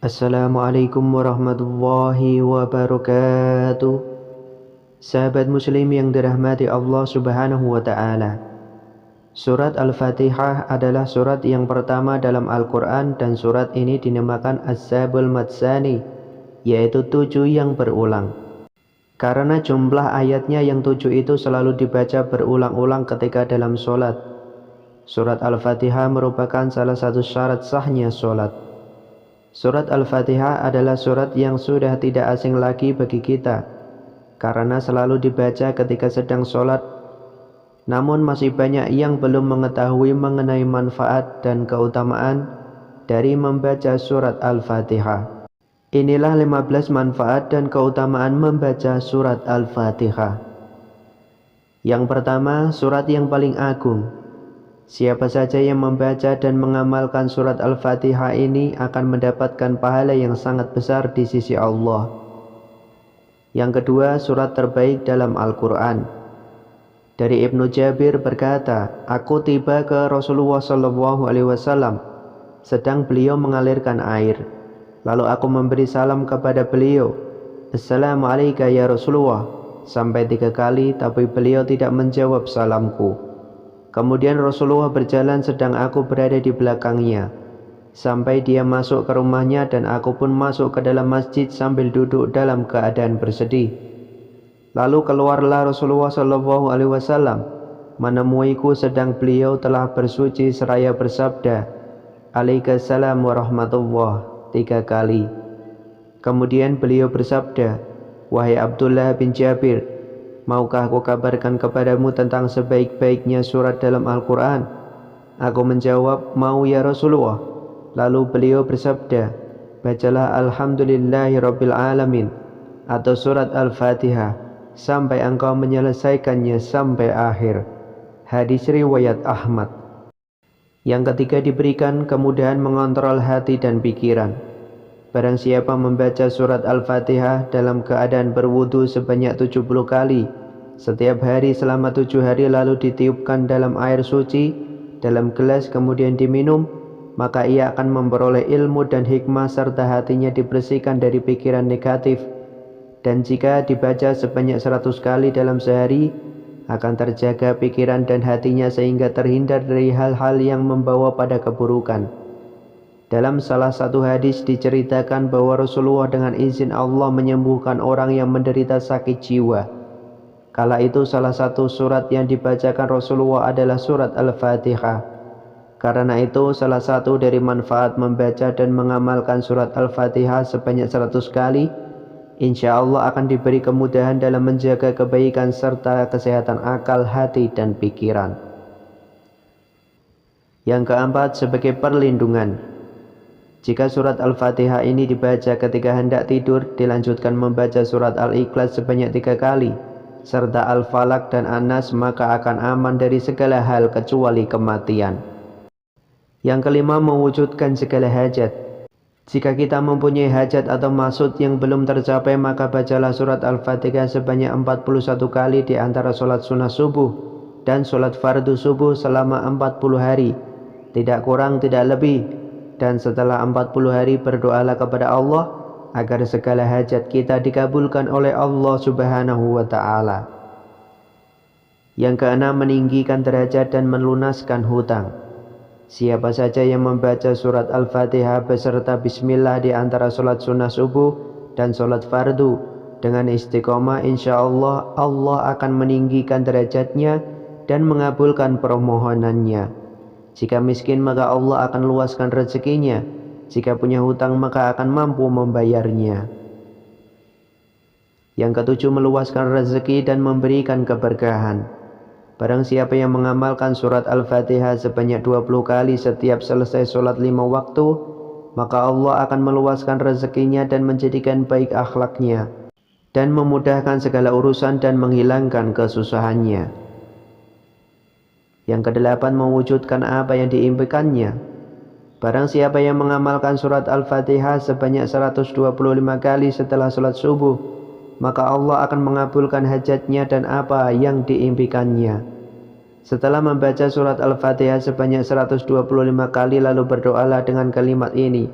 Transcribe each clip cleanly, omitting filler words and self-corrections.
Assalamualaikum warahmatullahi wabarakatuh. Sahabat muslim yang dirahmati Allah subhanahu wa ta'ala, surat Al-Fatihah adalah surat yang pertama dalam Al-Quran, dan surat ini dinamakan As-Sabul Matsani, yaitu 7 yang berulang. Karena jumlah ayatnya yang 7 itu selalu dibaca berulang-ulang ketika dalam sholat. Surat Al-Fatihah merupakan salah satu syarat sahnya sholat. Surat Al-Fatihah adalah surat yang sudah tidak asing lagi bagi kita, karena selalu dibaca ketika sedang sholat. Namun masih banyak yang belum mengetahui mengenai manfaat dan keutamaan dari membaca surat Al-Fatihah. Inilah 15 manfaat dan keutamaan membaca surat Al-Fatihah. Yang pertama, surat yang paling agung. Siapa saja yang membaca dan mengamalkan surat Al-Fatihah ini akan mendapatkan pahala yang sangat besar di sisi Allah. Yang kedua, surat terbaik dalam Al-Quran. Dari Ibnu Jabir berkata, aku tiba ke Rasulullah SAW, sedang beliau mengalirkan air. Lalu aku memberi salam kepada beliau, Assalamualaikum ya Rasulullah, sampai 3 kali, tapi beliau tidak menjawab salamku. Kemudian Rasulullah berjalan sedang aku berada di belakangnya, sampai dia masuk ke rumahnya, dan aku pun masuk ke dalam masjid sambil duduk dalam keadaan bersedih. Lalu keluarlah Rasulullah SAW menemuiku sedang beliau telah bersuci seraya bersabda, Alaikassalam warahmatullah 3 kali. Kemudian beliau bersabda, wahai Abdullah bin Jabir, maukah aku kabarkan kepadamu tentang sebaik-baiknya surat dalam Al-Quran? Aku menjawab, mau ya Rasulullah. Lalu beliau bersabda, bacalah Alhamdulillahirabbil alamin atau surat Al-Fatihah sampai engkau menyelesaikannya sampai akhir. Hadis riwayat Ahmad. Yang ketiga, diberikan kemudahan mengontrol hati dan pikiran. Barang siapa membaca surat Al-Fatihah dalam keadaan berwudu sebanyak 70 kali setiap hari selama 7 hari, lalu ditiupkan dalam air suci dalam gelas kemudian diminum, maka ia akan memperoleh ilmu dan hikmah serta hatinya dibersihkan dari pikiran negatif. Dan jika dibaca sebanyak 100 kali dalam sehari, akan terjaga pikiran dan hatinya sehingga terhindar dari hal-hal yang membawa pada keburukan. Dalam salah satu hadis diceritakan bahwa Rasulullah dengan izin Allah menyembuhkan orang yang menderita sakit jiwa. Kala itu salah satu surat yang dibacakan Rasulullah adalah surat Al-Fatihah. Karena itu salah satu dari manfaat membaca dan mengamalkan surat Al-Fatihah sebanyak 100 kali, insya Allah akan diberi kemudahan dalam menjaga kebaikan serta kesehatan akal, hati, dan pikiran. Yang keempat, sebagai perlindungan. Jika surat Al-Fatihah ini dibaca ketika hendak tidur, dilanjutkan membaca surat Al-Ikhlas sebanyak 3 kali, serta Al-Falaq dan An-Nas, maka akan aman dari segala hal kecuali kematian. Yang kelima, mewujudkan segala hajat. Jika kita mempunyai hajat atau maksud yang belum tercapai, maka bacalah surat Al-Fatihah sebanyak 41 kali di antara sholat sunnah subuh dan sholat fardu subuh selama 40 hari. Tidak kurang, tidak lebih. Dan setelah 40 hari berdoalah kepada Allah agar segala hajat kita dikabulkan oleh Allah subhanahu wa ta'ala. Yang keenam, meninggikan derajat dan melunaskan hutang. Siapa saja yang membaca surat Al-Fatihah beserta Bismillah di antara sholat sunnah subuh dan sholat fardu dengan istiqomah, insya Allah Allah akan meninggikan derajatnya dan mengabulkan permohonannya. Jika miskin, maka Allah akan luaskan rezekinya. Jika punya hutang, maka akan mampu membayarnya. Yang ketujuh, meluaskan rezeki dan memberikan keberkahan. Barang siapa yang mengamalkan surat Al-Fatihah sebanyak 20 kali setiap selesai sholat 5 waktu, maka Allah akan meluaskan rezekinya dan menjadikan baik akhlaknya, dan memudahkan segala urusan dan menghilangkan kesusahannya. Yang kedelapan, mewujudkan apa yang diimpikannya. Barang siapa yang mengamalkan surat Al-Fatihah sebanyak 125 kali setelah sholat subuh, maka Allah akan mengabulkan hajatnya dan apa yang diimpikannya. Setelah membaca surat Al-Fatihah sebanyak 125 kali, lalu berdoalah dengan kalimat ini,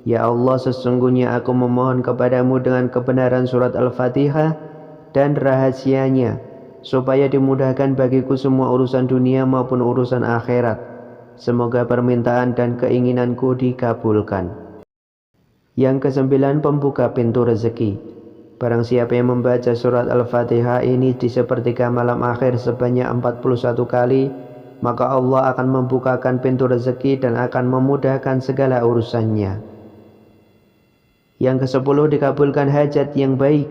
Ya Allah, sesungguhnya aku memohon kepadamu dengan kebenaran surat Al-Fatihah dan rahasianya, supaya dimudahkan bagiku semua urusan dunia maupun urusan akhirat. Semoga permintaan dan keinginanku dikabulkan. Yang kesembilan, pembuka pintu rezeki. Barang siapa yang membaca surat Al-Fatihah ini di sepertiga malam akhir sebanyak 41 kali, maka Allah akan membukakan pintu rezeki dan akan memudahkan segala urusannya. Yang ke-10, dikabulkan hajat yang baik.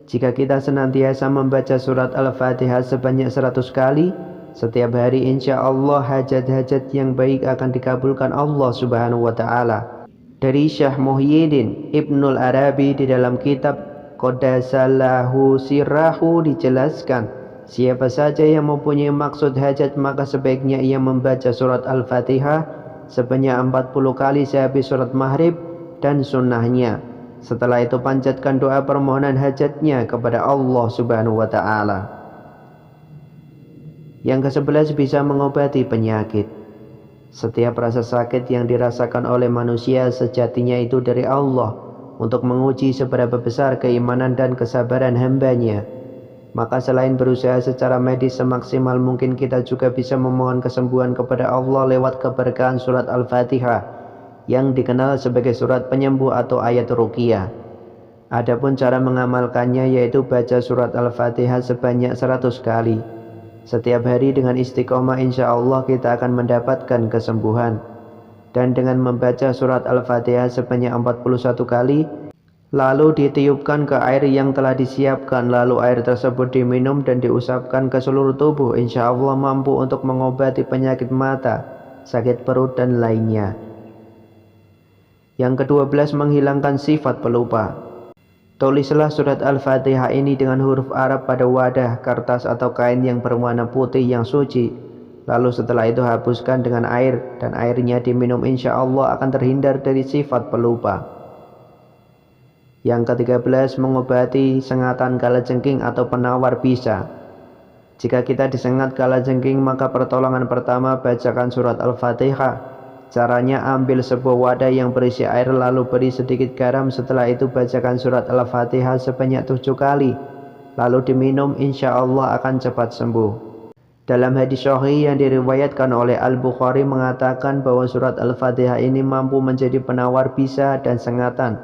Jika kita senantiasa membaca surat Al-Fatihah sebanyak 100 kali setiap hari, insya Allah hajat-hajat yang baik akan dikabulkan Allah Subhanahu wa Ta'ala. Dari Syekh Muhyiddin Ibnul Arabi di dalam kitab Qaddasallahu Sirrahu dijelaskan, siapa saja yang mempunyai maksud hajat maka sebaiknya ia membaca surat Al-Fatihah sebanyak 40 kali sehabis surat maghrib dan sunnahnya. Setelah itu panjatkan doa permohonan hajatnya kepada Allah Subhanahu wa Ta'ala. Yang ke-11, bisa mengobati penyakit. Setiap rasa sakit yang dirasakan oleh manusia sejatinya itu dari Allah untuk menguji seberapa besar keimanan dan kesabaran hambanya. Maka selain berusaha secara medis semaksimal mungkin, kita juga bisa memohon kesembuhan kepada Allah lewat keberkahan surat Al-Fatihah yang dikenal sebagai surat penyembuh atau ayat ruqyah. Adapun cara mengamalkannya yaitu baca surat Al-Fatihah sebanyak 100 kali setiap hari dengan istiqomah, insya Allah kita akan mendapatkan kesembuhan. Dan dengan membaca surat Al-Fatihah sebanyak 41 kali, lalu ditiupkan ke air yang telah disiapkan, lalu air tersebut diminum dan diusapkan ke seluruh tubuh, insya Allah mampu untuk mengobati penyakit mata, sakit perut dan lainnya. Yang ke-12, menghilangkan sifat pelupa. Tulislah surat Al-Fatihah ini dengan huruf Arab pada wadah, kertas atau kain yang berwarna putih yang suci. Lalu setelah itu hapuskan dengan air dan airnya diminum, insya Allah akan terhindar dari sifat pelupa. Yang ke-13, mengobati sengatan kalajengking atau penawar bisa. Jika kita disengat kalajengking maka pertolongan pertama bacakan surat Al-Fatihah. Caranya, ambil sebuah wadah yang berisi air lalu beri sedikit garam, setelah itu bacakan surat Al-Fatihah sebanyak 7 kali lalu diminum, insya Allah akan cepat sembuh. Dalam hadis sahih yang diriwayatkan oleh Al-Bukhari mengatakan bahwa surat Al-Fatihah ini mampu menjadi penawar bisa dan sengatan.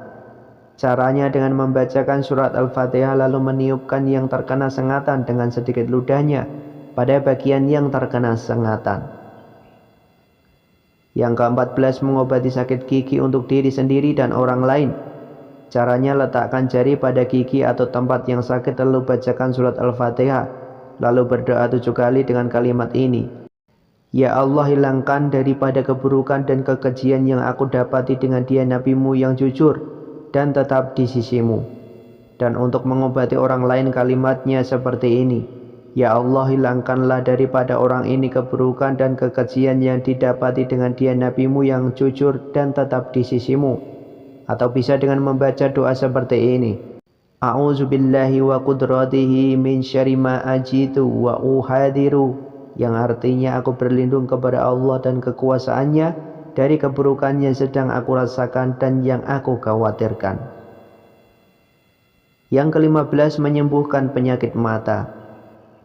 Caranya dengan membacakan surat Al-Fatihah lalu meniupkan yang terkena sengatan dengan sedikit ludahnya pada bagian yang terkena sengatan. Yang ke-14, mengobati sakit gigi untuk diri sendiri dan orang lain. Caranya, letakkan jari pada gigi atau tempat yang sakit lalu bacakan surat Al-Fatihah lalu berdoa 7 kali dengan kalimat ini: Ya Allah, hilangkan daripada keburukan dan kekejian yang aku dapati dengan dia nabimu yang jujur dan tetap di sisimu. Dan untuk mengobati orang lain kalimatnya seperti ini: Ya Allah, hilangkanlah daripada orang ini keburukan dan kekejian yang didapati dengan dia nabimu yang jujur dan tetap di sisimu. Atau bisa dengan membaca doa seperti ini: A'udzubillahi wa qudratihi min syarri ma ajitu wa uhadiru, yang artinya aku berlindung kepada Allah dan kekuasaannya dari keburukan yang sedang aku rasakan dan yang aku khawatirkan. Yang ke-15, menyembuhkan penyakit mata.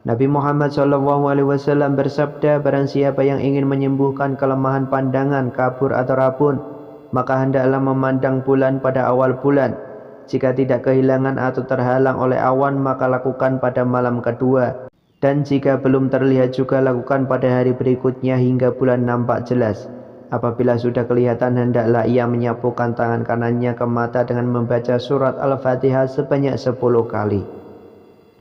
Nabi Muhammad SAW bersabda, barang siapa yang ingin menyembuhkan kelemahan pandangan, kabur atau rabun, maka hendaklah memandang bulan pada awal bulan. Jika tidak kehilangan atau terhalang oleh awan, maka lakukan pada malam kedua. Dan jika belum terlihat juga, lakukan pada hari berikutnya hingga bulan nampak jelas. Apabila sudah kelihatan, hendaklah ia menyapukan tangan kanannya ke mata dengan membaca surat Al-Fatihah sebanyak 10 kali.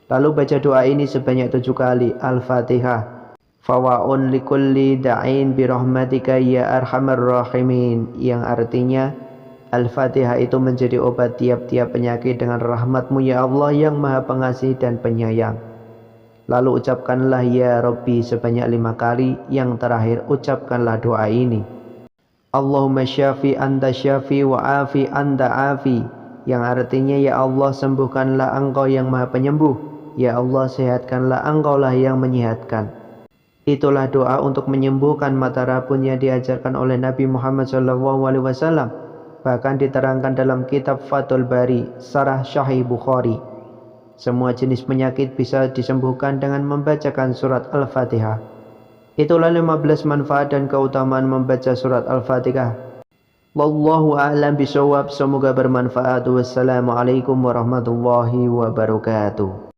Lalu baca doa ini sebanyak 7 kali. Al-Fatihah. Fawa'un likulli da'in birahmatika ya arhamar rahimin, yang artinya Al-Fatihah itu menjadi obat tiap-tiap penyakit dengan rahmatmu ya Allah yang maha pengasih dan penyayang. Lalu ucapkanlah ya Rabbi sebanyak 5 kali. Yang terakhir ucapkanlah doa ini: Allahumma syafi anta syafi wa afi anta afi, yang artinya ya Allah, sembuhkanlah engkau yang maha penyembuh, ya Allah, sehatkanlah engkaulah yang menyehatkan. Itulah doa untuk menyembuhkan mata rabun yang diajarkan oleh Nabi Muhammad SAW. Bahkan diterangkan dalam kitab Fathul Bari, Syarah Sahih Bukhari. Semua jenis penyakit bisa disembuhkan dengan membacakan surat Al-Fatihah. Itulah 15 manfaat dan keutamaan membaca surat Al-Fatihah. Wallahu a'lam bishawab. Semoga bermanfaat. Wassalamualaikum warahmatullahi wabarakatuh.